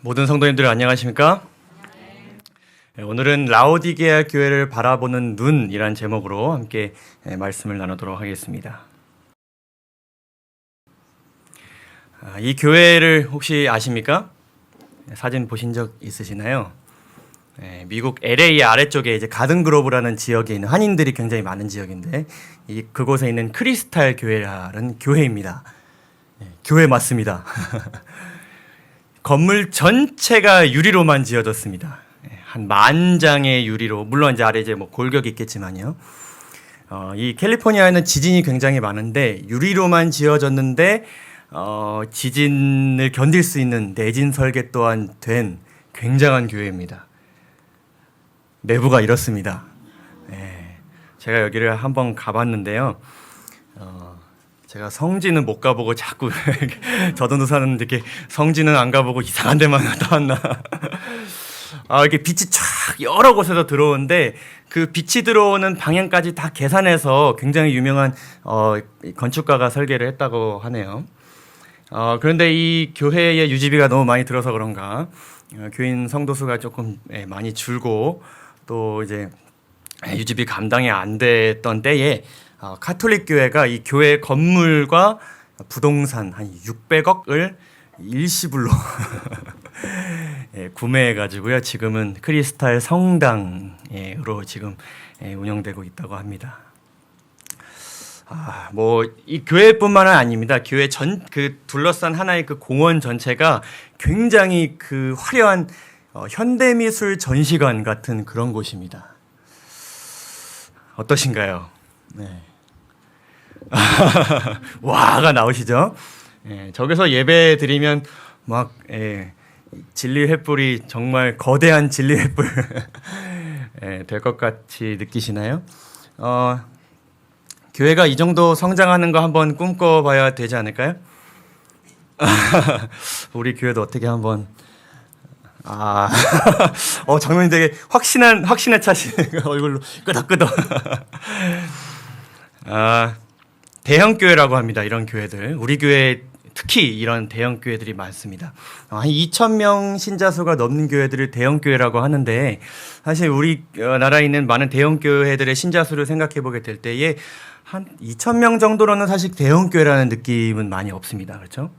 모든 성도님들 안녕하십니까? 오늘은 라오디게아 교회를 바라보는 눈이란 제목으로 함께 말씀을 나누도록 하겠습니다. 이 교회를 혹시 아십니까? 사진 보신 적 있으시나요? 미국 LA 아래쪽에 이제 가든그로브라는 지역에 있는 한인들이 굉장히 많은 지역인데 그곳에 있는 크리스탈 교회라는 교회입니다. 교회 맞습니다. 건물 전체가 유리로만 지어졌습니다. 한 10,000장의 유리로, 물론 이제 아래 뭐 골격이 있겠지만요. 이 캘리포니아에는 지진이 굉장히 많은데 유리로만 지어졌는데 지진을 견딜 수 있는 내진 설계 또한 된 굉장한 교회입니다. 내부가 이렇습니다. 제가 여기를 한번 가봤는데요. 제가 성지는 못 가보고 자꾸 저도 사는데 이렇게 성지는 안 가보고 이상한 데만 갔다 왔나. 이렇게 빛이 쫙 여러 곳에서 들어오는데 그 빛이 들어오는 방향까지 다 계산해서 굉장히 유명한 건축가가 설계를 했다고 하네요. 그런데 이 교회의 유지비가 너무 많이 들어서 그런가 교인 성도 수가 조금 많이 줄고 또 이제 유지비 감당이 안 됐던 때에 카톨릭 교회가 이 교회 건물과 부동산 한 600억을 일시불로 구매해가지고요. 지금은 크리스탈 성당으로 지금 운영되고 있다고 합니다. 뭐 이 교회뿐만은 아닙니다. 교회 그 둘러싼 하나의 그 공원 전체가 굉장히 그 화려한 현대미술 전시관 같은 그런 곳입니다. 어떠신가요? 네. 와가 나오시죠? 저기서 예배 드리면 막 진리 횃불이 정말 거대한 진리 횃불 될 것 같이 느끼시나요? 교회가 이 정도 성장하는 거 한번 꿈꿔봐야 되지 않을까요? 우리 교회도 어떻게 한번 장로님 되게 확신에 차시는 얼굴로 끄덕끄덕. 대형 교회라고 합니다. 이런 교회들. 우리 교회 특히 이런 대형 교회들이 많습니다. 한 2,000명 신자 수가 넘는 교회들을 대형 교회라고 하는데 사실 우리 나라에 있는 많은 대형 교회들의 신자 수를 생각해 보게 될 때에 한 2,000명 정도로는 사실 대형 교회라는 느낌은 많이 없습니다. 그렇죠?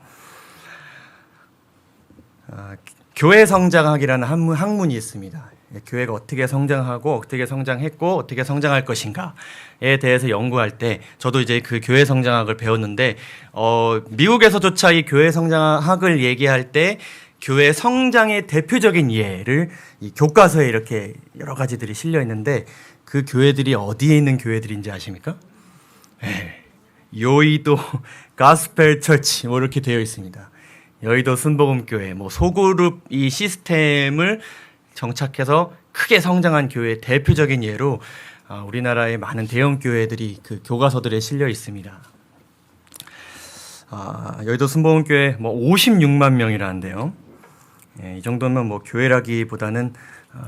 교회 성장학이라는 학문이 있습니다. 교회가 어떻게 성장하고 어떻게 성장했고 어떻게 성장할 것인가에 대해서 연구할 때 저도 이제 그 교회 성장학을 배웠는데 미국에서조차 이 교회 성장학을 얘기할 때 교회 성장의 대표적인 예를 이 교과서에 이렇게 여러 가지들이 실려 있는데 그 교회들이 어디에 있는 교회들인지 아십니까? 여의도 가스펠 처치 뭐 이렇게 되어 있습니다. 여의도 순복음교회 뭐 소그룹 이 시스템을 정착해서 크게 성장한 교회의 대표적인 예로 우리나라의 많은 대형 교회들이 그 교과서들에 실려 있습니다. 여의도 순복음교회 뭐 56만 명이라는데요. 이 정도면 뭐 교회라기보다는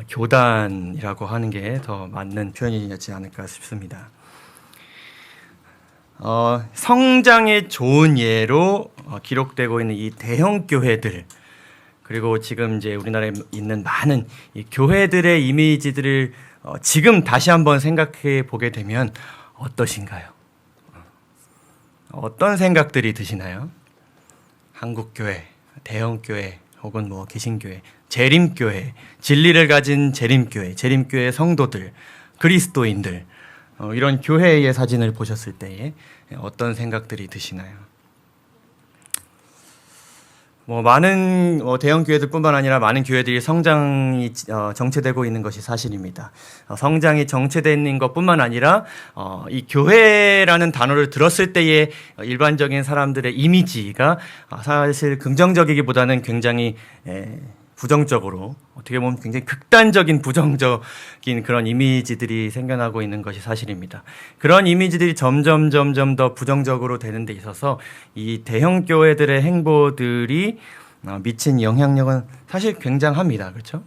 교단이라고 하는 게 더 맞는 표현이지 않을까 싶습니다. 성장의 좋은 예로 기록되고 있는 이 대형 교회들 그리고 지금 이제 우리나라에 있는 많은 이 교회들의 이미지들을 지금 다시 한번 생각해 보게 되면 어떠신가요? 어떤 생각들이 드시나요? 한국교회, 대형교회 혹은 뭐 개신교회, 재림교회, 진리를 가진 재림교회, 재림교회 성도들, 그리스도인들 이런 교회의 사진을 보셨을 때에 어떤 생각들이 드시나요? 뭐 많은 대형 교회들뿐만 아니라 많은 교회들이 성장이 정체되고 있는 것이 사실입니다. 성장이 정체되는 것뿐만 아니라 이 교회라는 단어를 들었을 때의 일반적인 사람들의 이미지가 사실 긍정적이기보다는 굉장히 부정적으로 어떻게 보면 굉장히 극단적인 부정적인 그런 이미지들이 생겨나고 있는 것이 사실입니다. 그런 이미지들이 점점 더 부정적으로 되는 데 있어서 이 대형 교회들의 행보들이 미친 영향력은 사실 굉장합니다. 그렇죠?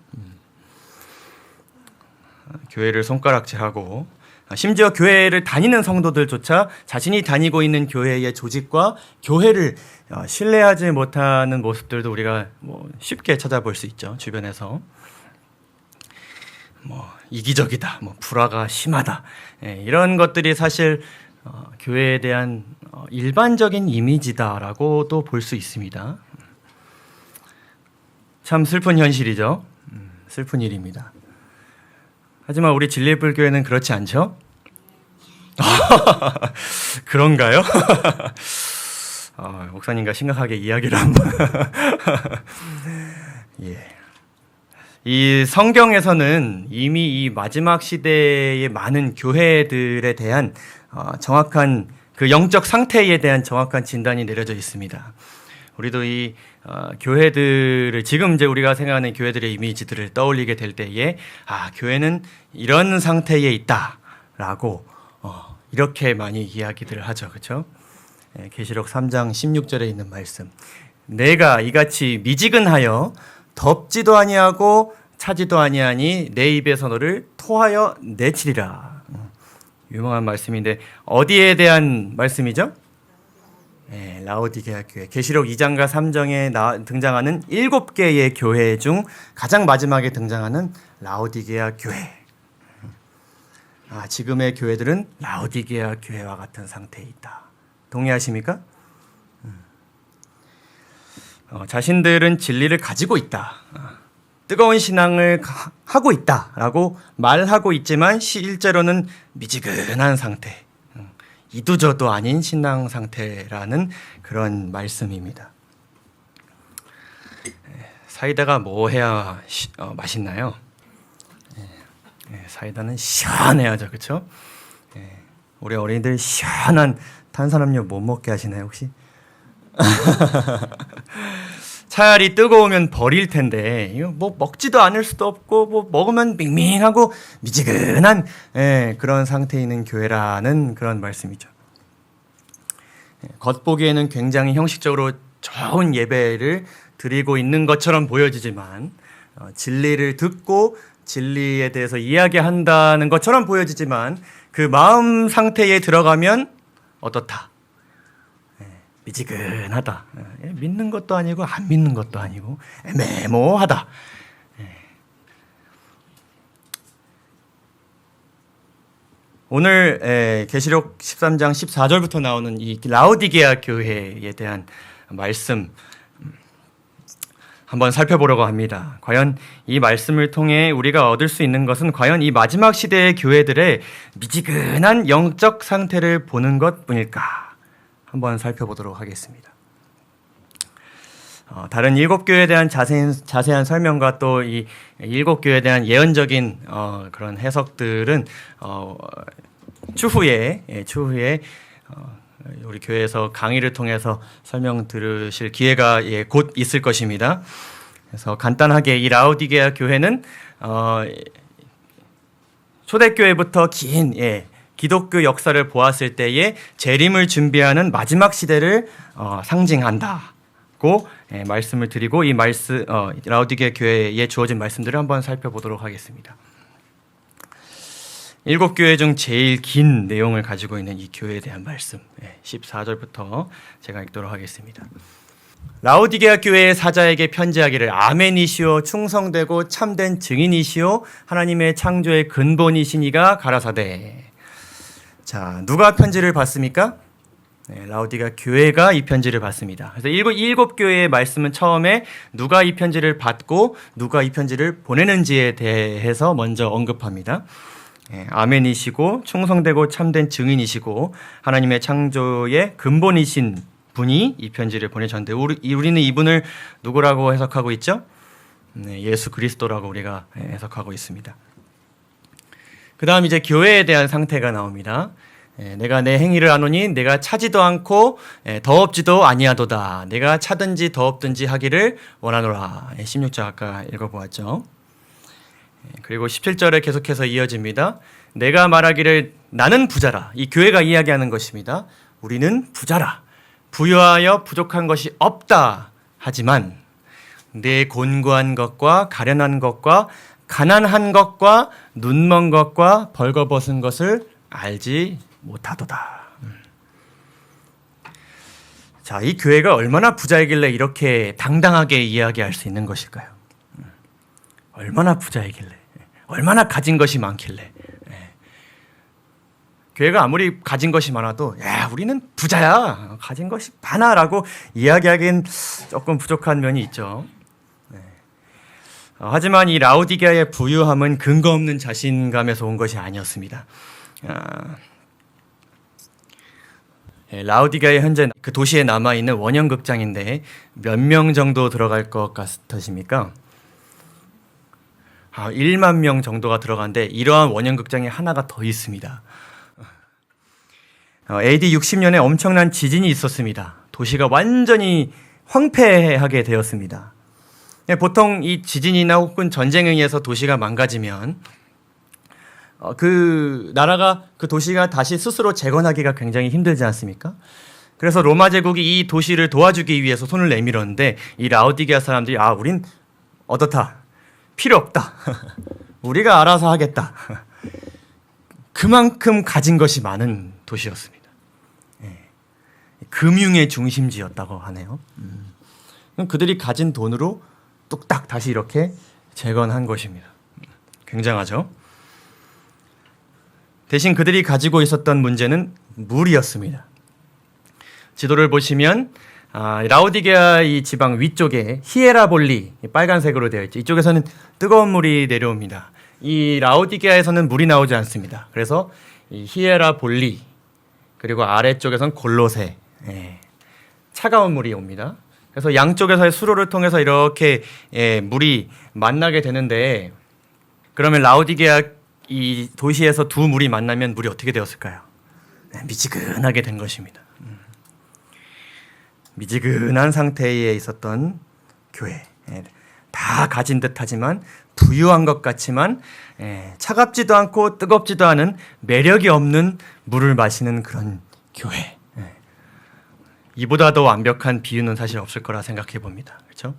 교회를 손가락질하고 심지어 교회를 다니는 성도들조차 자신이 다니고 있는 교회의 조직과 교회를 신뢰하지 못하는 모습들도 우리가 쉽게 찾아볼 수 있죠. 주변에서 이기적이다, 불화가 심하다, 이런 것들이 사실 교회에 대한 일반적인 이미지다라고도 볼 수 있습니다. 참 슬픈 현실이죠. 슬픈 일입니다. 하지만 우리 진리불교회는 그렇지 않죠? 그런가요? 목사님과 심각하게 이야기를 한번. 예. 이 성경에서는 이미 이 마지막 시대의 많은 교회들에 대한 정확한 그 영적 상태에 대한 정확한 진단이 내려져 있습니다. 우리도 이 교회들을 지금 이제 우리가 생각하는 교회들의 이미지들을 떠올리게 될 때에 교회는 이런 상태에 있다라고 이렇게 많이 이야기들을 하죠, 그렇죠? 계시록 3장 16절에 있는 말씀. 내가 이같이 미지근하여 덥지도 아니하고 차지도 아니하니 내 입에서 너를 토하여 내치리라. 유명한 말씀인데 어디에 대한 말씀이죠? 라오디게아 교회. 계시록 2장과 3장에 등장하는 7개의 교회 중 가장 마지막에 등장하는 라오디게아 교회. 지금의 교회들은 라오디게아 교회와 같은 상태에 있다. 동의하십니까? 자신들은 진리를 가지고 있다. 뜨거운 신앙을 하고 있다라고 말하고 있지만 실제로는 미지근한 상태. 이도저도 아닌 신앙 상태라는 그런 말씀입니다. 사이다가 뭐 해야 맛있나요? 사이다는 시원해야죠, 그렇죠? 우리 어린이들 시원한 탄산음료 못 먹게 하시나요, 혹시? 차라리 뜨거우면 버릴 텐데 이거 먹지도 않을 수도 없고 먹으면 밍밍하고 미지근한 그런 상태에 있는 교회라는 그런 말씀이죠. 겉보기에는 굉장히 형식적으로 좋은 예배를 드리고 있는 것처럼 보여지지만 진리를 듣고 진리에 대해서 이야기한다는 것처럼 보여지지만 그 마음 상태에 들어가면 어떻다? 미지근하다. 믿는 것도 아니고 안 믿는 것도 아니고 애매모호하다. 오늘 계시록 13장 14절부터 나오는 이 라오디게아 교회에 대한 말씀 한번 살펴보려고 합니다. 과연 이 말씀을 통해 우리가 얻을 수 있는 것은 과연 이 마지막 시대의 교회들의 미지근한 영적 상태를 보는 것뿐일까? 한번 살펴보도록 하겠습니다. 다른 7교회에 대한 자세한 설명과 또 이 7교회에 대한 예언적인 그런 해석들은 추후에 우리 교회에서 강의를 통해서 설명 들으실 기회가 곧 있을 것입니다. 그래서 간단하게 이 라오디게아 교회는 초대교회부터 긴 기독교 역사를 보았을 때에 재림을 준비하는 마지막 시대를 상징한다고 말씀을 드리고 이 라오디게아 교회에 주어진 말씀들을 한번 살펴보도록 하겠습니다. 7교회 중 제일 긴 내용을 가지고 있는 이 교회에 대한 말씀 14절부터 제가 읽도록 하겠습니다. 라오디게아 교회의 사자에게 편지하기를 아멘이시오 충성되고 참된 증인이시오 하나님의 창조의 근본이신 이가 가라사대. 자, 누가 편지를 받습니까? 라오디게아 교회가 이 편지를 받습니다. 그래서 7교회의 말씀은 처음에 누가 이 편지를 받고 누가 이 편지를 보내는지에 대해서 먼저 언급합니다. 아멘이시고 충성되고 참된 증인이시고 하나님의 창조의 근본이신 분이 이 편지를 보내셨는데 우리는 이분을 누구라고 해석하고 있죠? 예수 그리스도라고 우리가 해석하고 있습니다. 그 다음 이제 교회에 대한 상태가 나옵니다. 내가 내 행위를 아노니 내가 차지도 않고 더없지도 아니하도다. 내가 차든지 더없든지 하기를 원하노라. 16절 아까 읽어보았죠. 그리고 17절에 계속해서 이어집니다. 내가 말하기를 나는 부자라. 이 교회가 이야기하는 것입니다. 우리는 부자라. 부유하여 부족한 것이 없다. 하지만 내 곤고한 것과 가련한 것과 가난한 것과 눈먼 것과 벌거벗은 것을 알지 못하도다. 자, 이 교회가 얼마나 부자이길래 이렇게 당당하게 이야기할 수 있는 것일까요? 얼마나 부자이길래, 얼마나 가진 것이 많길래. 교회가 아무리 가진 것이 많아도 야, 우리는 부자야, 가진 것이 많아라고 이야기하기엔 조금 부족한 면이 있죠. 하지만 이 라오디게아의 부유함은 근거 없는 자신감에서 온 것이 아니었습니다. 라오디게아에 현재 그 도시에 남아있는 원형극장인데 몇 명 정도 들어갈 것 같으십니까? 1만 명 정도가 들어가는데 이러한 원형극장이 하나가 더 있습니다. AD 60년에 엄청난 지진이 있었습니다. 도시가 완전히 황폐하게 되었습니다. 보통 이 지진이나 혹은 전쟁에 의해서 도시가 망가지면 그 나라가 그 도시가 다시 스스로 재건하기가 굉장히 힘들지 않습니까? 그래서 로마 제국이 이 도시를 도와주기 위해서 손을 내밀었는데 이 라오디게아 사람들이 우린 어떻다, 필요 없다, 우리가 알아서 하겠다. 그만큼 가진 것이 많은 도시였습니다. 금융의 중심지였다고 하네요. 그들이 가진 돈으로 뚝딱 다시 이렇게 재건한 것입니다. 굉장하죠? 대신 그들이 가지고 있었던 문제는 물이었습니다. 지도를 보시면 라오디게아 이 지방 위쪽에 히에라볼리, 빨간색으로 되어 있죠. 이쪽에서는 뜨거운 물이 내려옵니다. 이 라오디게아에서는 물이 나오지 않습니다. 그래서 이 히에라볼리 그리고 아래쪽에서는 골로새, 차가운 물이 옵니다. 그래서 양쪽에서의 수로를 통해서 이렇게 물이 만나게 되는데, 그러면 라오디게아 이 도시에서 두 물이 만나면 물이 어떻게 되었을까요? 미지근하게 된 것입니다. 미지근한 상태에 있었던 교회, 다 가진 듯하지만 부유한 것 같지만 차갑지도 않고 뜨겁지도 않은 매력이 없는 물을 마시는 그런 교회. 이보다 더 완벽한 비유는 사실 없을 거라 생각해 봅니다. 그렇죠?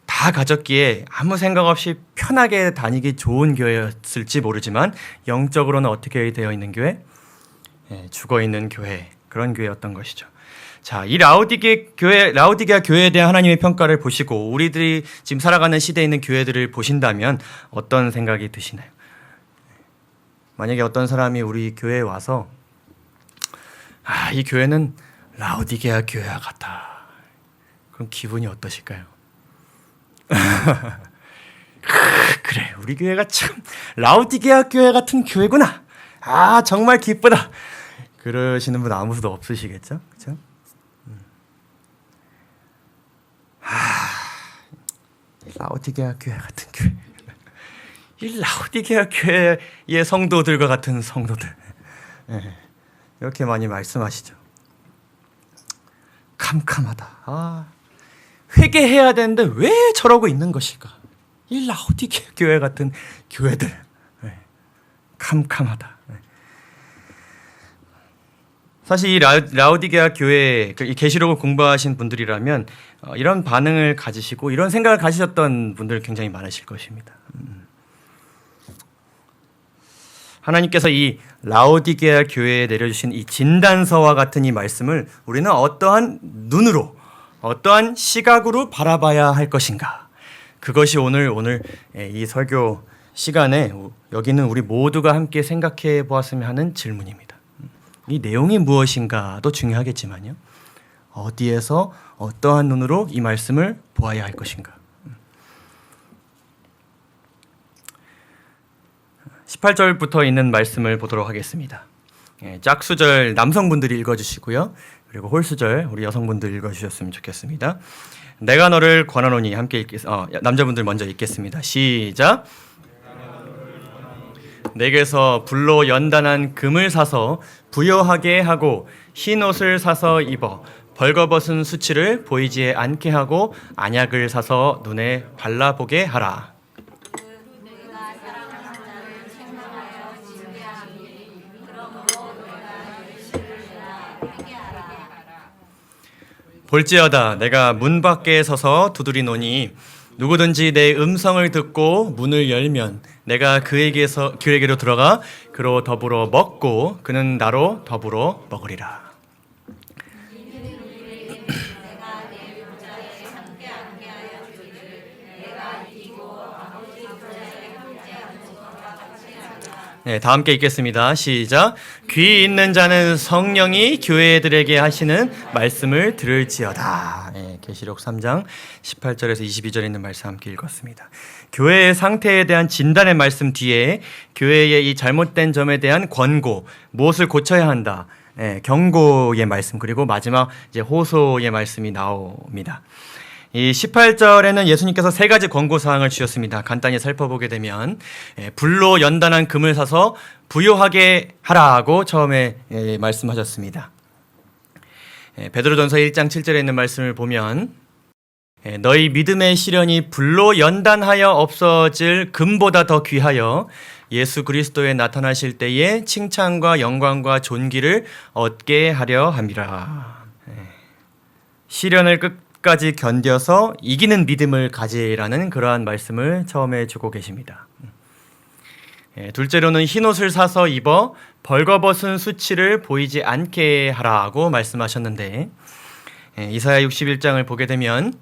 다 가졌기에 아무 생각 없이 편하게 다니기 좋은 교회였을지 모르지만 영적으로는 어떻게 되어 있는 교회? 죽어 있는 교회, 그런 교회였던 것이죠. 자, 이 라오디게아 교회에 대한 하나님의 평가를 보시고 우리들이 지금 살아가는 시대에 있는 교회들을 보신다면 어떤 생각이 드시나요? 만약에 어떤 사람이 우리 교회에 와서 이 교회는 라오디게아 교회와 같다, 그럼 기분이 어떠실까요? 그래, 우리 교회가 참 라오디게아 교회 같은 교회구나, 정말 기쁘다, 그러시는 분 아무도 없으시겠죠? 그렇죠? 라오디게아 교회 같은 교회, 이 라오디게아 교회의 성도들과 같은 성도들, 이렇게 많이 말씀하시죠. 캄캄하다. 회개해야 되는데 왜 저러고 있는 것일까? 이 라오디게아 교회 같은 교회들, 캄캄하다. 사실 이 라오디게아 교회, 이 계시록을 공부하신 분들이라면 이런 반응을 가지시고 이런 생각을 가지셨던 분들 굉장히 많으실 것입니다. 하나님께서 이 라오디게아 교회에 내려주신 이 진단서와 같은 이 말씀을 우리는 어떠한 눈으로, 어떠한 시각으로 바라봐야 할 것인가? 그것이 오늘 이 설교 시간에 여기는 우리 모두가 함께 생각해 보았으면 하는 질문입니다. 이 내용이 무엇인가도 중요하겠지만요, 어디에서 어떠한 눈으로 이 말씀을 보아야 할 것인가? 18절부터 있는 말씀을 보도록 하겠습니다. 짝수절 남성분들이 읽어주시고요, 그리고 홀수절 우리 여성분들 읽어주셨으면 좋겠습니다. 내가 너를 권하노니, 함께 남자분들 먼저 읽겠습니다. 시작. 내게서 불로 연단한 금을 사서 부여하게 하고 흰 옷을 사서 입어 벌거벗은 수치를 보이지 않게 하고 안약을 사서 눈에 발라보게 하라. 볼지어다 내가 문 밖에 서서 두드리노니 누구든지 내 음성을 듣고 문을 열면 내가 그에게로 들어가 그로 더불어 먹고 그는 나로 더불어 먹으리라. 네, 다 함께 읽겠습니다. 시작. 귀 있는 자는 성령이 교회들에게 하시는 말씀을 들을지어다. 네, 계시록 3장 18절에서 22절에 있는 말씀 함께 읽었습니다. 교회의 상태에 대한 진단의 말씀 뒤에 교회의 이 잘못된 점에 대한 권고, 무엇을 고쳐야 한다, 경고의 말씀, 그리고 마지막 이제 호소의 말씀이 나옵니다. 이 18절에는 예수님께서 세 가지 권고사항을 주셨습니다. 간단히 살펴보게 되면 불로 연단한 금을 사서 부요하게 하라고 처음에 말씀하셨습니다. 베드로전서 1장 7절에 있는 말씀을 보면 너희 믿음의 시련이 불로 연단하여 없어질 금보다 더 귀하여 예수 그리스도에 나타나실 때에 칭찬과 영광과 존귀를 얻게 하려 함이라. 시련을 끝까지 견뎌서 이기는 믿음을 가지라는 그러한 말씀을 처음에 주고 계십니다. 둘째로는 흰옷을 사서 입어 벌거벗은 수치를 보이지 않게 하라고 말씀하셨는데 이사야 61장을 보게 되면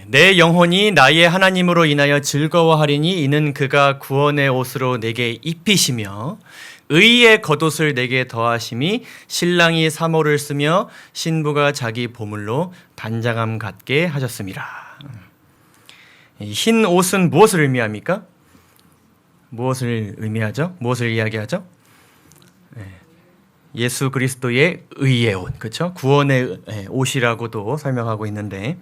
내 영혼이 나의 하나님으로 인하여 즐거워하리니 이는 그가 구원의 옷으로 내게 입히시며 의의 겉옷을 내게 더하심이 신랑이 사모를 쓰며 신부가 자기 보물로 단장함 갖게 하셨습니다. 흰 옷은 무엇을 의미합니까? 무엇을 의미하죠? 무엇을 이야기하죠? 예수 그리스도의 의의 옷, 그렇죠? 구원의 옷이라고도 설명하고 있는데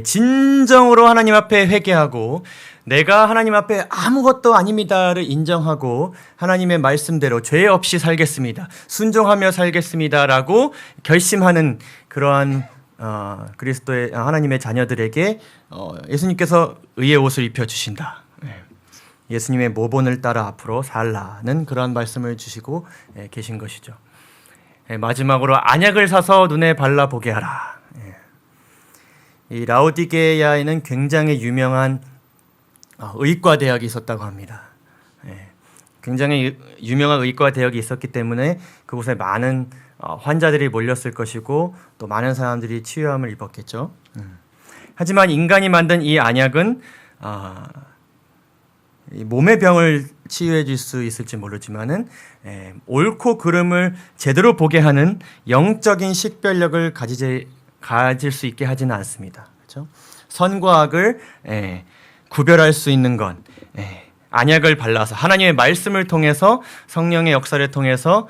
진정으로 하나님 앞에 회개하고 내가 하나님 앞에 아무것도 아닙니다를 인정하고 하나님의 말씀대로 죄 없이 살겠습니다, 순종하며 살겠습니다라고 결심하는 그러한 그리스도의 하나님의 자녀들에게 예수님께서 의의 옷을 입혀주신다. 예수님의 모본을 따라 앞으로 살라는 그러한 말씀을 주시고 계신 것이죠. 마지막으로 안약을 사서 눈에 발라보게 하라. 이 라오디게아에는 굉장히 유명한 의과 대학이 있었다고 합니다. 굉장히 유명한 의과 대학이 있었기 때문에 그곳에 많은 환자들이 몰렸을 것이고 또 많은 사람들이 치유함을 입었겠죠. 하지만 인간이 만든 이 안약은 몸의 병을 치유해 줄 수 있을지 모르지만은 옳고 그름을 제대로 보게 하는 영적인 식별력을 가질 수 있게 하지는 않습니다. 그렇죠? 선과 악을 구별할 수 있는 건 안약을 발라서 하나님의 말씀을 통해서 성령의 역사를 통해서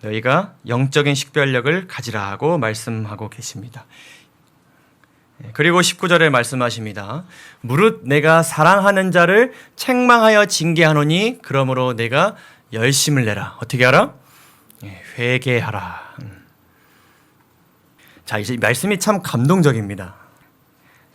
너희가 영적인 식별력을 가지라고 말씀하고 계십니다. 그리고 19절에 말씀하십니다. 무릇 내가 사랑하는 자를 책망하여 징계하노니 그러므로 내가 열심을 내라. 어떻게 하라? 회개하라. 자, 이제 말씀이 참 감동적입니다.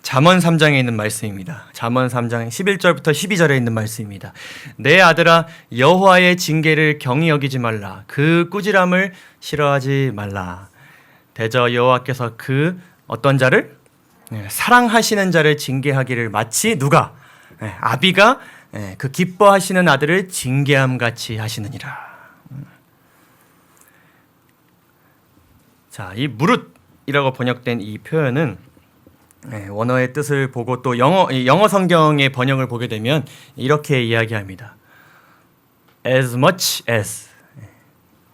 잠언 3장에 있는 말씀입니다. 잠언 3장 11절부터 12절에 있는 말씀입니다. 내 아들아 여호와의 징계를 경히 여기지 말라. 그 꾸지람을 싫어하지 말라. 대저 여호와께서 그 어떤 자를? 사랑하시는 자를 징계하기를 마치 누가? 아비가 그 기뻐하시는 아들을 징계함 같이 하시느니라. 자, 이 무릇이라고 번역된 이 표현은 원어의 뜻을 보고 또 영어 성경의 번역을 보게 되면 이렇게 이야기합니다. As much as,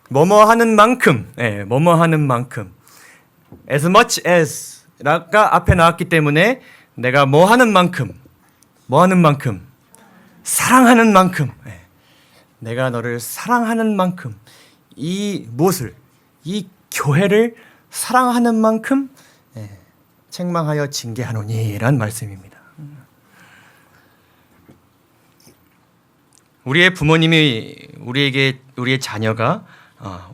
뭐뭐 하는 만큼, 뭐뭐 하는 만큼. As much as 가 앞에 나왔기 때문에 내가 뭐 하는 만큼, 사랑하는 만큼, 내가 너를 사랑하는 만큼, 이 무엇을, 이 교회를 사랑하는 만큼 책망하여 징계하노니라는 말씀입니다. 우리의 부모님이 우리의 자녀가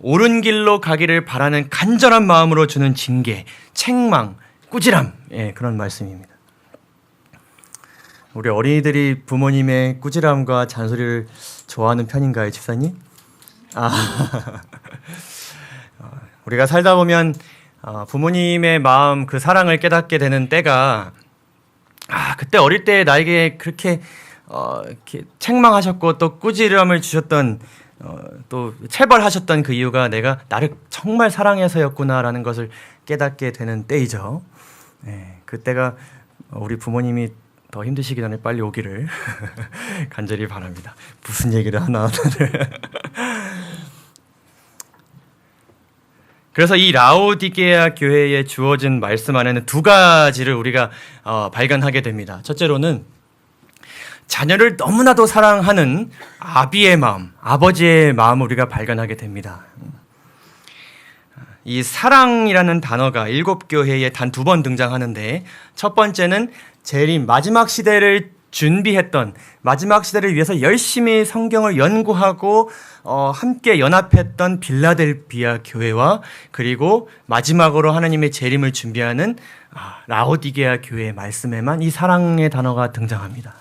옳은 길로 가기를 바라는 간절한 마음으로 주는 징계, 책망, 꾸지람, 그런 말씀입니다. 우리 어린이들이 부모님의 꾸지람과 잔소리를 좋아하는 편인가요, 집사님? 우리가 살다 보면 부모님의 마음, 그 사랑을 깨닫게 되는 때가 그때 어릴 때 나에게 그렇게 이렇게 책망하셨고 또 꾸지람을 주셨던 또 체벌하셨던 그 이유가 내가 나를 정말 사랑해서였구나라는 것을 깨닫게 되는 때이죠. 그때가 우리 부모님이 더 힘드시기 전에 빨리 오기를 간절히 바랍니다. 무슨 얘기를 하나. 그래서 이 라오디게아 교회에 주어진 말씀 안에는 두 가지를 우리가 발견하게 됩니다. 첫째로는 자녀를 너무나도 사랑하는 아비의 마음, 아버지의 마음을 우리가 발견하게 됩니다. 이 사랑이라는 단어가 7교회에 단 2번 등장하는데, 첫 번째는 재림, 마지막 시대를 준비했던, 마지막 시대를 위해서 열심히 성경을 연구하고 함께 연합했던 빌라델비아 교회와, 그리고 마지막으로 하나님의 재림을 준비하는 라오디게아 교회의 말씀에만 이 사랑의 단어가 등장합니다.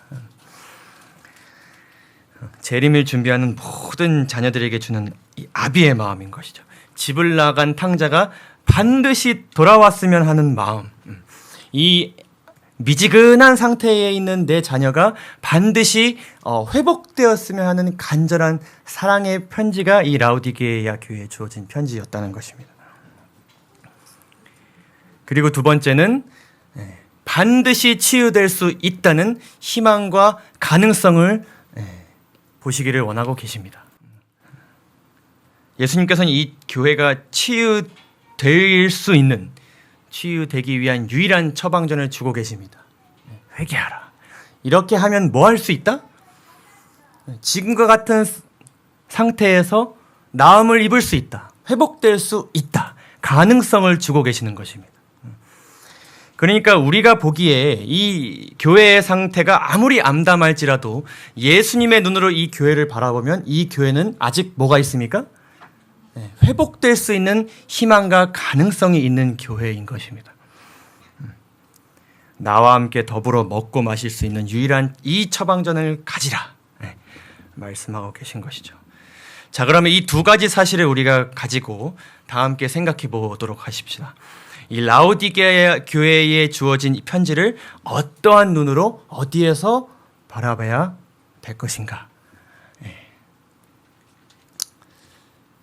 재림을 준비하는 모든 자녀들에게 주는 이 아비의 마음인 것이죠. 집을 나간 탕자가 반드시 돌아왔으면 하는 마음, 이 미지근한 상태에 있는 내 자녀가 반드시 회복되었으면 하는 간절한 사랑의 편지가 이 라오디게아 교회에 주어진 편지였다는 것입니다. 그리고 두 번째는 반드시 치유될 수 있다는 희망과 가능성을 보시기를 원하고 계십니다. 예수님께서는 이 교회가 치유될 수 있는, 치유되기 위한 유일한 처방전을 주고 계십니다. 회개하라. 이렇게 하면 뭐 할 수 있다? 지금과 같은 상태에서 나음을 입을 수 있다. 회복될 수 있다. 가능성을 주고 계시는 것입니다. 그러니까 우리가 보기에 이 교회의 상태가 아무리 암담할지라도 예수님의 눈으로 이 교회를 바라보면 이 교회는 아직 뭐가 있습니까? 회복될 수 있는 희망과 가능성이 있는 교회인 것입니다. 나와 함께 더불어 먹고 마실 수 있는 유일한 이 처방전을 가지라 말씀하고 계신 것이죠. 자, 그러면 이 두 가지 사실을 우리가 가지고 다 함께 생각해 보도록 하십시다. 이 라오디게아 교회에 주어진 이 편지를 어떠한 눈으로 어디에서 바라봐야 될 것인가?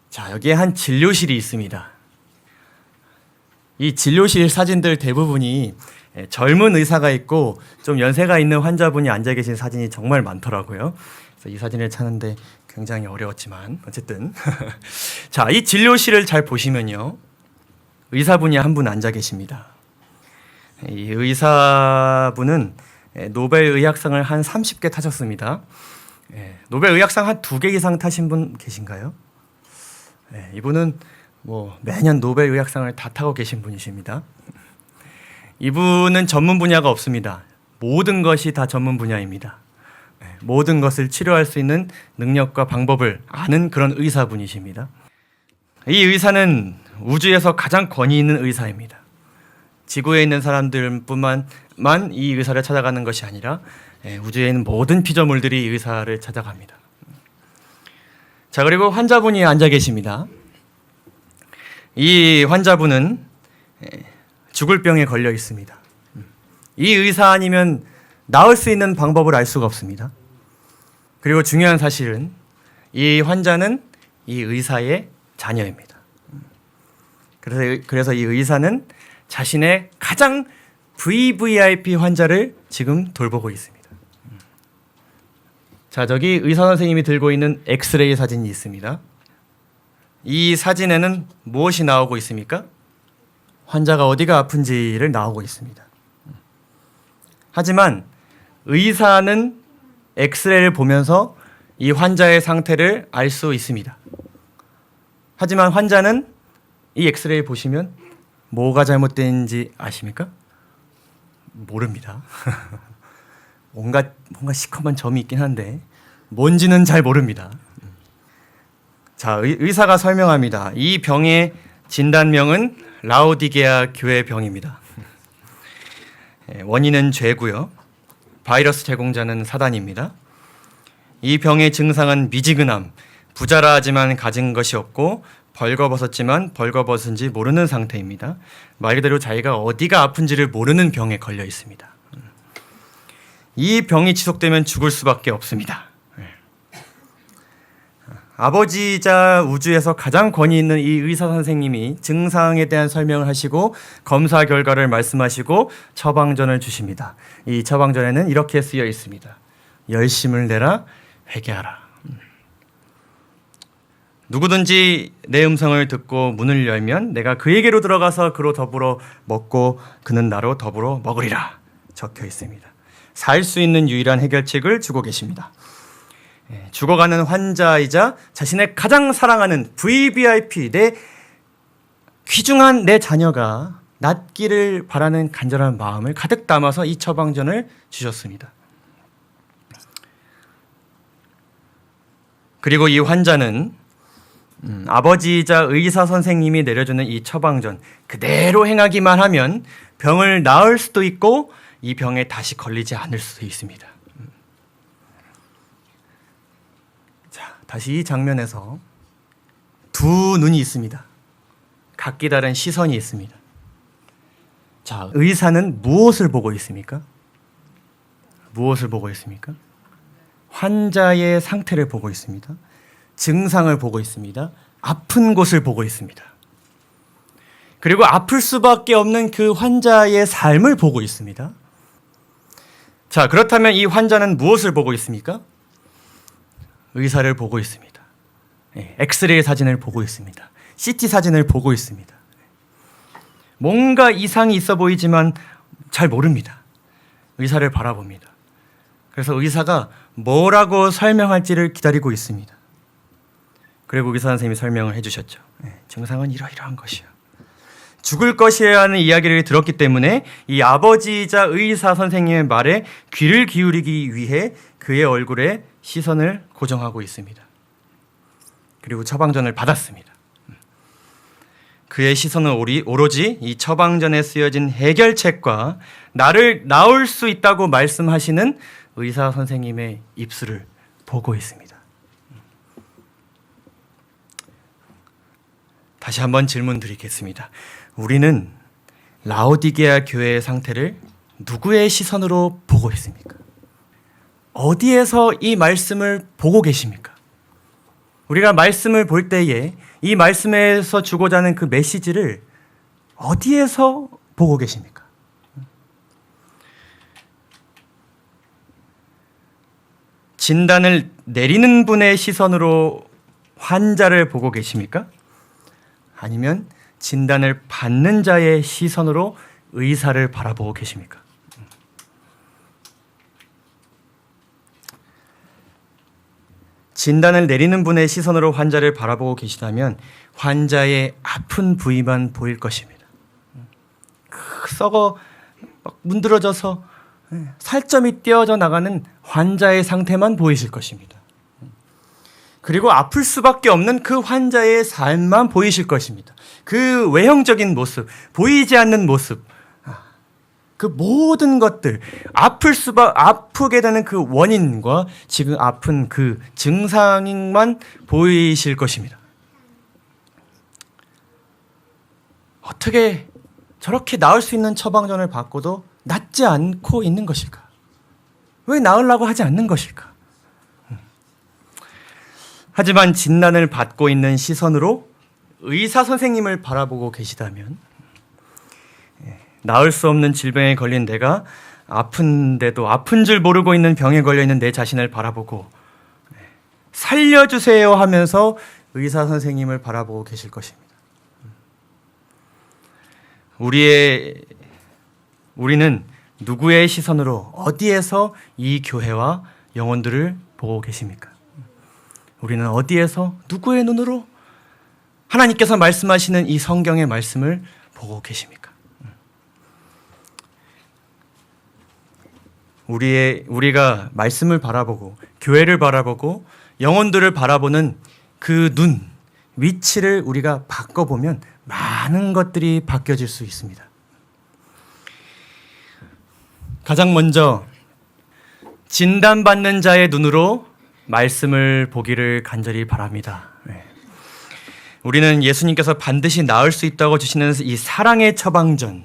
자, 여기에 한 진료실이 있습니다. 이 진료실 사진들 대부분이 젊은 의사가 있고 좀 연세가 있는 환자분이 앉아 계신 사진이 정말 많더라고요. 그래서 이 사진을 찾는데 굉장히 어려웠지만 어쨌든 자, 이 진료실을 잘 보시면요, 의사분이 한 분 앉아 계십니다. 이 의사분은 노벨 의학상을 한 30개 타셨습니다. 노벨 의학상 한 2개 이상 타신 분 계신가요? 이분은 뭐 매년 노벨 의학상을 다 타고 계신 분이십니다. 이분은 전문 분야가 없습니다. 모든 것이 다 전문 분야입니다. 모든 것을 치료할 수 있는 능력과 방법을 아는 그런 의사분이십니다. 이 의사는 우주에서 가장 권위 있는 의사입니다. 지구에 있는 사람들뿐만 이 의사를 찾아가는 것이 아니라 우주에 있는 모든 피조물들이 이 의사를 찾아갑니다. 자, 그리고 환자분이 앉아 계십니다. 이 환자분은 죽을 병에 걸려 있습니다. 이 의사 아니면 나을 수 있는 방법을 알 수가 없습니다. 그리고 중요한 사실은 이 환자는 이 의사의 자녀입니다. 그래서 이 의사는 자신의 가장 VVIP 환자를 지금 돌보고 있습니다. 자, 저기 의사 선생님이 들고 있는 엑스레이 사진이 있습니다. 이 사진에는 무엇이 나오고 있습니까? 환자가 어디가 아픈지를 나오고 있습니다. 하지만 의사는 엑스레이를 보면서 이 환자의 상태를 알 수 있습니다. 하지만 환자는 이 엑스레이 보시면 뭐가 잘못된지 아십니까? 모릅니다. 뭔가 시커먼 점이 있긴 한데 뭔지는 잘 모릅니다. 자, 의사가 설명합니다. 이 병의 진단명은 라오디게아 교회 병입니다. 원인은 죄고요. 바이러스 제공자는 사단입니다. 이 병의 증상은 미지근함, 부자라 하지만 가진 것이 없고 벌거벗었지만 벌거벗은지 모르는 상태입니다. 말 그대로 자기가 어디가 아픈지를 모르는 병에 걸려 있습니다. 이 병이 지속되면 죽을 수밖에 없습니다. 아버지이자 우주에서 가장 권위 있는 이 의사 선생님이 증상에 대한 설명을 하시고 검사 결과를 말씀하시고 처방전을 주십니다. 이 처방전에는 이렇게 쓰여 있습니다. 열심을 내라, 회개하라. 누구든지 내 음성을 듣고 문을 열면 내가 그에게로 들어가서 그로 더불어 먹고 그는 나로 더불어 먹으리라 적혀 있습니다. 살 수 있는 유일한 해결책을 주고 계십니다. 죽어가는 환자이자 자신의 가장 사랑하는 VVIP, 내 귀중한 내 자녀가 낫기를 바라는 간절한 마음을 가득 담아서 이 처방전을 주셨습니다. 그리고 이 환자는 아버지이자 의사 선생님이 내려주는 이 처방전 그대로 행하기만 하면 병을 나을 수도 있고 이 병에 다시 걸리지 않을 수도 있습니다. 자, 다시 이 장면에서 두 눈이 있습니다. 각기 다른 시선이 있습니다. 자, 의사는 무엇을 보고 있습니까? 무엇을 보고 있습니까? 환자의 상태를 보고 있습니다. 증상을 보고 있습니다. 아픈 곳을 보고 있습니다. 그리고 아플 수밖에 없는 그 환자의 삶을 보고 있습니다. 자, 그렇다면 이 환자는 무엇을 보고 있습니까? 의사를 보고 있습니다. 엑스레이 사진을 보고 있습니다. CT 사진을 보고 있습니다. 뭔가 이상이 있어 보이지만 잘 모릅니다. 의사를 바라봅니다. 그래서 의사가 뭐라고 설명할지를 기다리고 있습니다. 그리고 의사 선생님이 설명을 해주셨죠. 증상은 이러이러한 것이요. 죽을 것이어야 하는 이야기를 들었기 때문에 이 아버지이자 의사 선생님의 말에 귀를 기울이기 위해 그의 얼굴에 시선을 고정하고 있습니다. 그리고 처방전을 받았습니다. 그의 시선은 오로지 이 처방전에 쓰여진 해결책과 나를 나을 수 있다고 말씀하시는 의사 선생님의 입술을 보고 있습니다. 다시 한번 질문 드리겠습니다. 우리는 라오디게아 교회의 상태를 누구의 시선으로 보고 있습니까? 어디에서 이 말씀을 보고 계십니까? 우리가 말씀을 볼 때에 이 말씀에서 주고자 하는 그 메시지를 어디에서 보고 계십니까? 진단을 내리는 분의 시선으로 환자를 보고 계십니까? 아니면 진단을 받는 자의 시선으로 의사를 바라보고 계십니까? 진단을 내리는 분의 시선으로 환자를 바라보고 계시다면 환자의 아픈 부위만 보일 것입니다. 썩어 문드러져서 살점이 떼어져 나가는 환자의 상태만 보이실 것입니다. 그리고 아플 수밖에 없는 그 환자의 삶만 보이실 것입니다. 그 외형적인 모습, 보이지 않는 모습, 그 모든 것들, 아프게 되는 그 원인과 지금 아픈 그 증상만 보이실 것입니다. 어떻게 저렇게 나을 수 있는 처방전을 받고도 낫지 않고 있는 것일까? 왜 나으려고 하지 않는 것일까? 하지만 진단을 받고 있는 시선으로 의사 선생님을 바라보고 계시다면 나을 수 없는 질병에 걸린 내가 아픈데도 아픈 줄 모르고 있는 병에 걸려있는 내 자신을 바라보고 살려주세요 하면서 의사 선생님을 바라보고 계실 것입니다. 우리는 누구의 시선으로 어디에서 이 교회와 영혼들을 보고 계십니까? 우리는 어디에서 누구의 눈으로 하나님께서 말씀하시는 이 성경의 말씀을 보고 계십니까? 우리가 말씀을 바라보고 교회를 바라보고 영혼들을 바라보는 그 눈, 위치를 우리가 바꿔보면 많은 것들이 바뀌어질 수 있습니다. 가장 먼저 진단받는 자의 눈으로 말씀을 보기를 간절히 바랍니다. 우리는 예수님께서 반드시 나을 수 있다고 주시는 이 사랑의 처방전,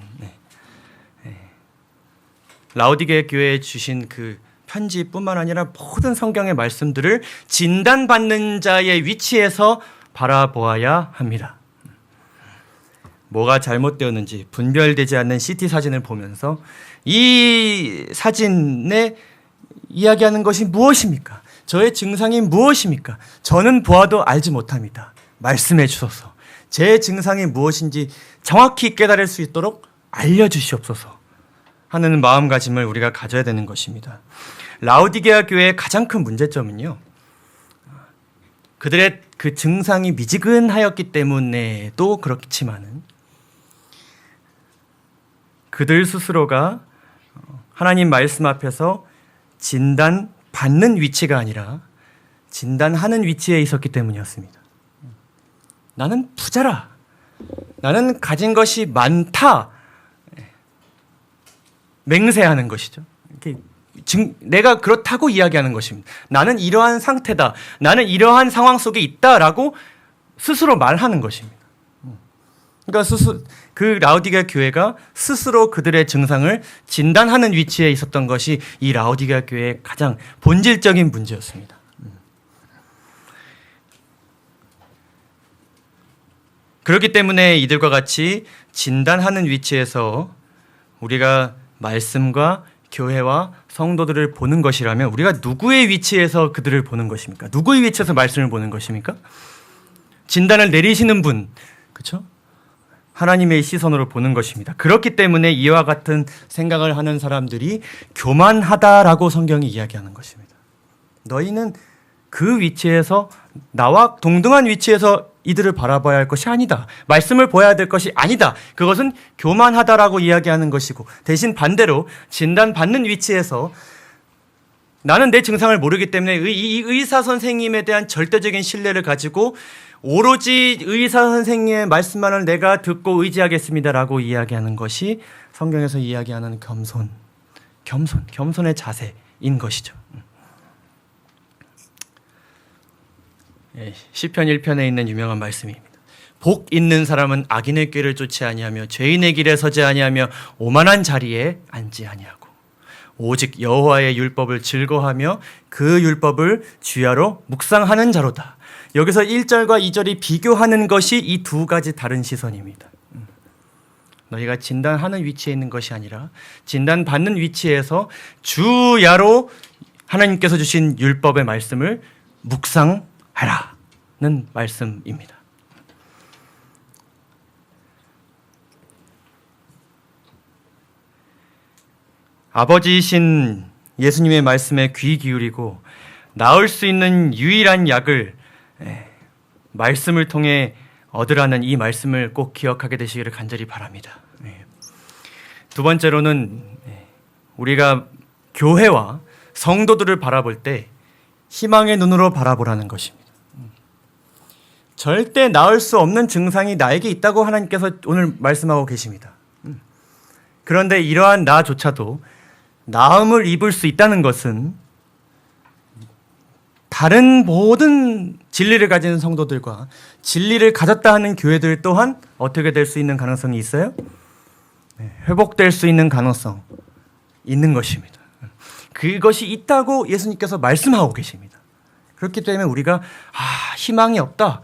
라오디게 교회에 주신 그 편지뿐만 아니라 모든 성경의 말씀들을 진단받는 자의 위치에서 바라보아야 합니다. 뭐가 잘못되었는지 분별되지 않는 CT 사진을 보면서 이 사진에 이야기하는 것이 무엇입니까? 저의 증상이 무엇입니까? 저는 보아도 알지 못합니다. 말씀해 주소서. 제 증상이 무엇인지 정확히 깨달을 수 있도록 알려주시옵소서 하는 마음가짐을 우리가 가져야 되는 것입니다. 라오디게아 교회의 가장 큰 문제점은요, 그들의 그 증상이 미지근하였기 때문에도 그렇지만은 그들 스스로가 하나님 말씀 앞에서 진단받는 위치가 아니라 진단하는 위치에 있었기 때문이었습니다. 나는 부자라. 나는 가진 것이 많다. 맹세하는 것이죠. 내가 그렇다고 이야기하는 것입니다. 나는 이러한 상태다. 나는 이러한 상황 속에 있다라고 스스로 말하는 것입니다. 그러니까 그 라오디게아 교회가 스스로 그들의 증상을 진단하는 위치에 있었던 것이 이 라오디게아 교회의 가장 본질적인 문제였습니다. 그렇기 때문에 이들과 같이 진단하는 위치에서 우리가 말씀과 교회와 성도들을 보는 것이라면 우리가 누구의 위치에서 그들을 보는 것입니까? 누구의 위치에서 말씀을 보는 것입니까? 진단을 내리시는 분, 그렇죠? 하나님의 시선으로 보는 것입니다. 그렇기 때문에 이와 같은 생각을 하는 사람들이 교만하다라고 성경이 이야기하는 것입니다. 너희는 그 위치에서 나와 동등한 위치에서 이들을 바라봐야 할 것이 아니다. 말씀을 보아야 될 것이 아니다. 그것은 교만하다라고 이야기하는 것이고, 대신 반대로 진단받는 위치에서 나는 내 증상을 모르기 때문에 이 의사 선생님에 대한 절대적인 신뢰를 가지고 오로지 의사 선생님의 말씀만을 내가 듣고 의지하겠습니다라고 이야기하는 것이 성경에서 이야기하는 겸손의 자세인 것이죠. 시편 1편에 있는 유명한 말씀입니다. 복 있는 사람은 악인의 꾀를 쫓지 아니하며 죄인의 길에 서지 아니하며 오만한 자리에 앉지 아니하고 오직 여호와의 율법을 즐거워하며 그 율법을 주야로 묵상하는 자로다. 여기서 1절과 2절이 비교하는 것이 이 두 가지 다른 시선입니다. 너희가 진단하는 위치에 있는 것이 아니라 진단받는 위치에서 주야로 하나님께서 주신 율법의 말씀을 묵상하라는 말씀입니다. 아버지이신 예수님의 말씀에 귀 기울이고 나을 수 있는 유일한 약을 말씀을 통해 얻으라는 이 말씀을 꼭 기억하게 되시기를 간절히 바랍니다. 두 번째로는 우리가 교회와 성도들을 바라볼 때 희망의 눈으로 바라보라는 것입니다. 절대 나을 수 없는 증상이 나에게 있다고 하나님께서 오늘 말씀하고 계십니다. 그런데 이러한 나조차도 나음을 입을 수 있다는 것은 다른 모든 진리를 가진 성도들과 진리를 가졌다 하는 교회들 또한 어떻게 될 수 있는 가능성이 있어요? 회복될 수 있는 가능성 있는 것입니다. 그것이 있다고 예수님께서 말씀하고 계십니다. 그렇기 때문에 우리가 희망이 없다,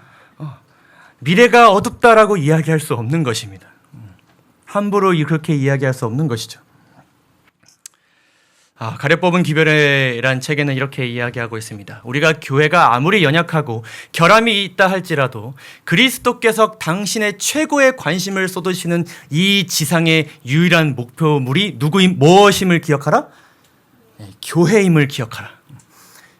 미래가 어둡다라고 이야기할 수 없는 것입니다. 함부로 그렇게 이야기할 수 없는 것이죠. 가려 뽑은 기별회란 책에는 이렇게 이야기하고 있습니다. 우리가 교회가 아무리 연약하고 결함이 있다 할지라도 그리스도께서 당신의 최고의 관심을 쏟으시는 이 지상의 유일한 목표물이 무엇임을 기억하라? 교회임을 기억하라.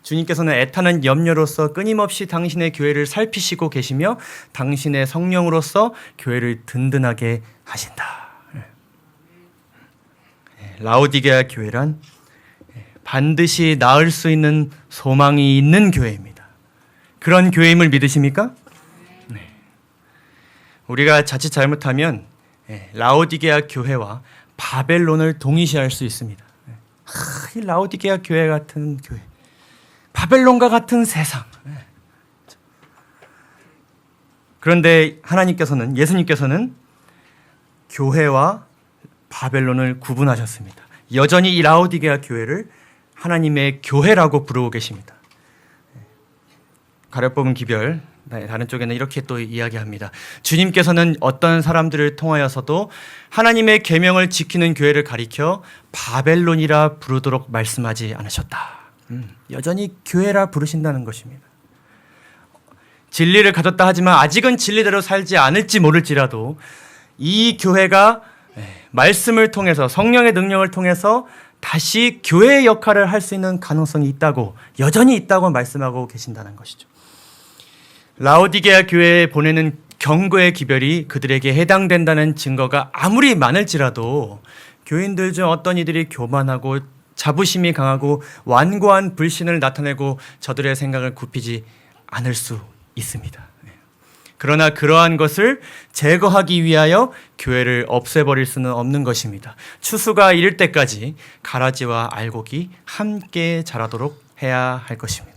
주님께서는 애타는 염려로서 끊임없이 당신의 교회를 살피시고 계시며 당신의 성령으로서 교회를 든든하게 하신다. 라오디게아 교회란 반드시 나을 수 있는 소망이 있는 교회입니다. 그런 교회임을 믿으십니까? 네. 우리가 자칫 잘못하면 라오디게아 교회와 바벨론을 동일시할 수 있습니다. 이 라오디게아 교회 같은 교회, 바벨론과 같은 세상. 그런데 예수님께서는 교회와 바벨론을 구분하셨습니다. 여전히 이 라오디게아 교회를 하나님의 교회라고 부르고 계십니다. 가려뽑은 기별, 다른 쪽에는 이렇게 또 이야기합니다. 주님께서는 어떤 사람들을 통하여서도 하나님의 계명을 지키는 교회를 가리켜 바벨론이라 부르도록 말씀하지 않으셨다. 여전히 교회라 부르신다는 것입니다. 진리를 가졌다 하지만 아직은 진리대로 살지 않을지 모를지라도 이 교회가 말씀을 통해서, 성령의 능력을 통해서 다시 교회의 역할을 할 수 있는 가능성이 있다고, 여전히 있다고 말씀하고 계신다는 것이죠. 라오디게아 교회에 보내는 경고의 기별이 그들에게 해당된다는 증거가 아무리 많을지라도 교인들 중 어떤 이들이 교만하고 자부심이 강하고 완고한 불신을 나타내고 저들의 생각을 굽히지 않을 수 있습니다. 그러나 그러한 것을 제거하기 위하여 교회를 없애버릴 수는 없는 것입니다. 추수가 이를 때까지 가라지와 알곡이 함께 자라도록 해야 할 것입니다.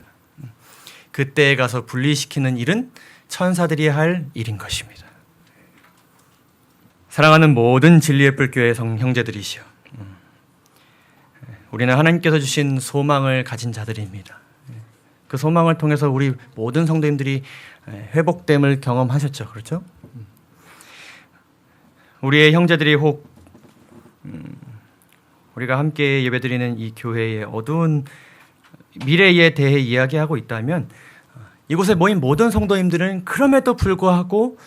그때에 가서 분리시키는 일은 천사들이 할 일인 것입니다. 사랑하는 모든 진리의 뿔교회 형제들이시여, 우리는 하나님께서 주신 소망을 가진 자들입니다. 그 소망을 통해서 우리 모든 성도님들이 회복됨을 경험하셨죠. 그렇죠? 우리의 형제들이 혹 우리가 함께 예배드리는 이 교회의 어두운 미래에 대해 이야기하고 있다면 이곳에 모인 모든 성도님들은 그럼에도 불구하고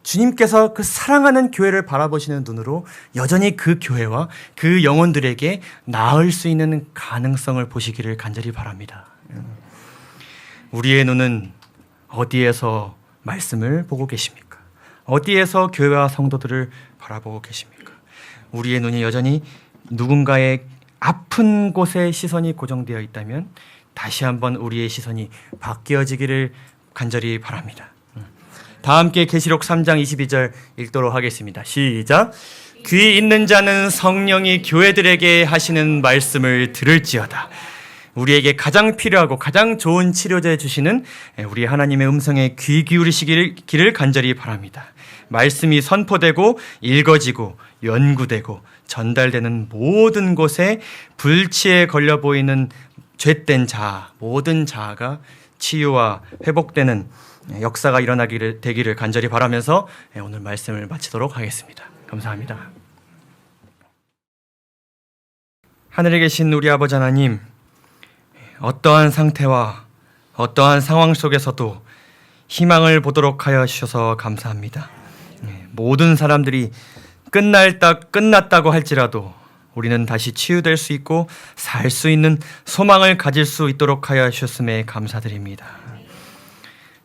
주님께서 그 사랑하는 교회를 바라보시는 눈으로 여전히 그 교회와 그 영혼들에게 나을 수 있는 가능성을 보시기를 간절히 바랍니다. 우리의 눈은 어디에서 말씀을 보고 계십니까? 어디에서 교회와 성도들을 바라보고 계십니까? 우리의 눈이 여전히 누군가의 아픈 곳에 시선이 고정되어 있다면 다시 한번 우리의 시선이 바뀌어지기를 간절히 바랍니다. 다 함께 계시록 3장 22절 읽도록 하겠습니다. 시작. 귀 있는 자는 성령이 교회들에게 하시는 말씀을 들을지어다. 우리에게 가장 필요하고 가장 좋은 치료제 주시는 우리 하나님의 음성에 귀 기울이시기를 간절히 바랍니다. 말씀이 선포되고 읽어지고 연구되고 전달되는 모든 곳에 불치에 걸려 보이는 죄된 자아, 모든 자아가 치유와 회복되는 역사가 되기를 간절히 바라면서 오늘 말씀을 마치도록 하겠습니다. 감사합니다. 하늘에 계신 우리 아버지 하나님, 어떠한 상태와 어떠한 상황 속에서도 희망을 보도록 하여 주셔서 감사합니다. 모든 사람들이 끝났다고 할지라도 우리는 다시 치유될 수 있고 살 수 있는 소망을 가질 수 있도록 하여 주셨음에 감사드립니다.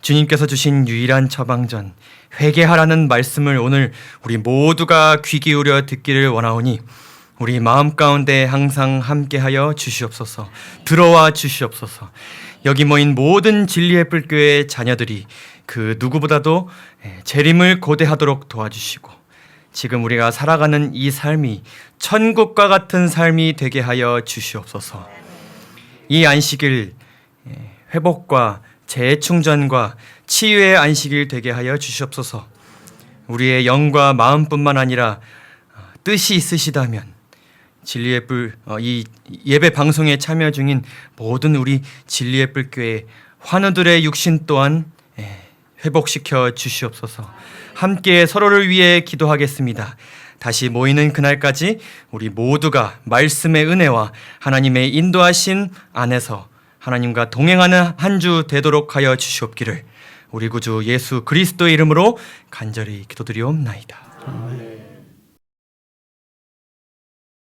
주님께서 주신 유일한 처방전, 회개하라는 말씀을 오늘 우리 모두가 귀 기울여 듣기를 원하오니 우리 마음 가운데 항상 함께하여 주시옵소서. 들어와 주시옵소서. 여기 모인 모든 진리의 뿔교회의 자녀들이 그 누구보다도 재림을 고대하도록 도와주시고 지금 우리가 살아가는 이 삶이 천국과 같은 삶이 되게 하여 주시옵소서. 이 안식일 회복과 재충전과 치유의 안식일 되게 하여 주시옵소서. 우리의 영과 마음뿐만 아니라 뜻이 있으시다면 진리의 뿔 이 예배 방송에 참여 중인 모든 우리 진리의 뿔교회 환우들의 육신 또한 회복시켜 주시옵소서. 함께 서로를 위해 기도하겠습니다. 다시 모이는 그날까지 우리 모두가 말씀의 은혜와 하나님의 인도하심 안에서 하나님과 동행하는 한 주 되도록 하여 주시옵기를 우리 구주 예수 그리스도의 이름으로 간절히 기도드리옵나이다.